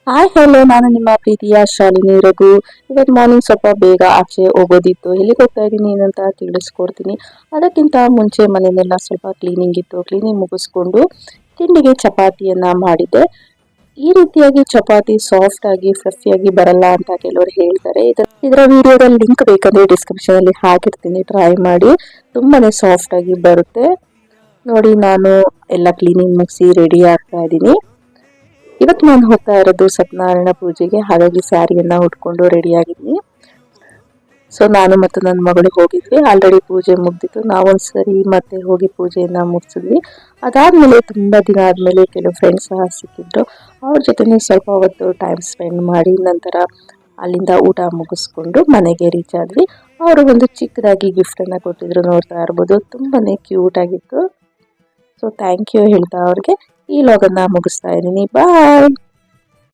Hi hello, ನಾನು ನಿಮ್ಮ ಪ್ರೀತಿಯ ಶಾಲಿನಿ ರಘು. ಇವತ್ತು ಮಾರ್ನಿಂಗ್ ಸ್ವಲ್ಪ ಬೇಗ ಆಚೆ ಹೋಗೋದಿತ್ತು. ಎಲ್ಲಿಗೆ ಹೋಗ್ತಾ ಇದ್ದೀನಿ ಏನಂತ ತಿಳಿಸ್ಕೊಡ್ತೀನಿ. ಅದಕ್ಕಿಂತ ಮುಂಚೆ ಮನೆಯನ್ನೆಲ್ಲ ಸ್ವಲ್ಪ ಕ್ಲೀನಿಂಗ್ ಇತ್ತು. ಕ್ಲೀನಿಂಗ್ ಮುಗಿಸ್ಕೊಂಡು ತಿಂಡಿಗೆ ಚಪಾತಿಯನ್ನ ಮಾಡಿದ್ದೆ. ಈ ರೀತಿಯಾಗಿ ಚಪಾತಿ ಸಾಫ್ಟ್ ಆಗಿ ಫ್ಲಫಿಯಾಗಿ ಬರಲ್ಲ ಅಂತ ಕೆಲವರು ಹೇಳ್ತಾರೆ. ಇದರ ವಿಡಿಯೋದ ಲಿಂಕ್ ಬೇಕಂದ್ರೆ ಡಿಸ್ಕ್ರಿಪ್ಷನ್ ಅಲ್ಲಿ ಹಾಕಿರ್ತೀನಿ, ಟ್ರೈ ಮಾಡಿ. ತುಂಬಾನೇ ಸಾಫ್ಟ್ ಆಗಿ ಬರುತ್ತೆ. ನೋಡಿ, ನಾನು ಎಲ್ಲ ಕ್ಲೀನಿಂಗ್ ಮುಗಿಸಿ ರೆಡಿ ಆಗ್ತಾ ಇದ್ದೀನಿ. ಇವತ್ತು ನಾನು ಹೋಗ್ತಾ ಇರೋದು ಸತ್ಯನಾರಾಯಣ ಪೂಜೆಗೆ, ಹಾಗಾಗಿ ಸ್ಯಾರಿಯನ್ನ ಉಟ್ಕೊಂಡು ರೆಡಿ ಆಗಿದ್ದೀನಿ. ಸೊ ನಾನು ಮತ್ತು ನನ್ನ ಮಗಳು ಹೋಗಿದ್ವಿ. ಆಲ್ರೆಡಿ ಪೂಜೆ ಮುಗ್ದಿತ್ತು. ನಾವೊಂದ್ಸರಿ ಮತ್ತೆ ಹೋಗಿ ಪೂಜೆಯನ್ನ ಮುಗಿಸಿದ್ವಿ. ಅದಾದ್ಮೇಲೆ ತುಂಬಾ ದಿನ ಆದ್ಮೇಲೆ ಕೆಲವು ಫ್ರೆಂಡ್ಸ್ ಸಹ ಸಿಕ್ಕಿದ್ರು. ಅವ್ರ ಜೊತೆನೆ ಸ್ವಲ್ಪ ಹೊತ್ತು ಟೈಮ್ ಸ್ಪೆಂಡ್ ಮಾಡಿ ನಂತರ ಅಲ್ಲಿಂದ ಊಟ ಮುಗಿಸ್ಕೊಂಡು ಮನೆಗೆ ರೀಚ್ ಆದ್ವಿ. ಅವರು ಒಂದು ಚಿಕ್ಕದಾಗಿ ಗಿಫ್ಟ್ ಅನ್ನ ಕೊಟ್ಟಿದ್ರು, ನೋಡ್ತಾ ಇರ್ಬೋದು. ತುಂಬಾನೇ ಕ್ಯೂಟ್ ಆಗಿತ್ತು. ಸೊ ಥ್ಯಾಂಕ್ ಯು ಹೇಳ್ತಾ ಅವ್ರಿಗೆ ಈ ಲಾಗನ್ನ ಮುಗಿಸ್ತಾ ಇದ್ದೀನಿ. ಬಾಯ್.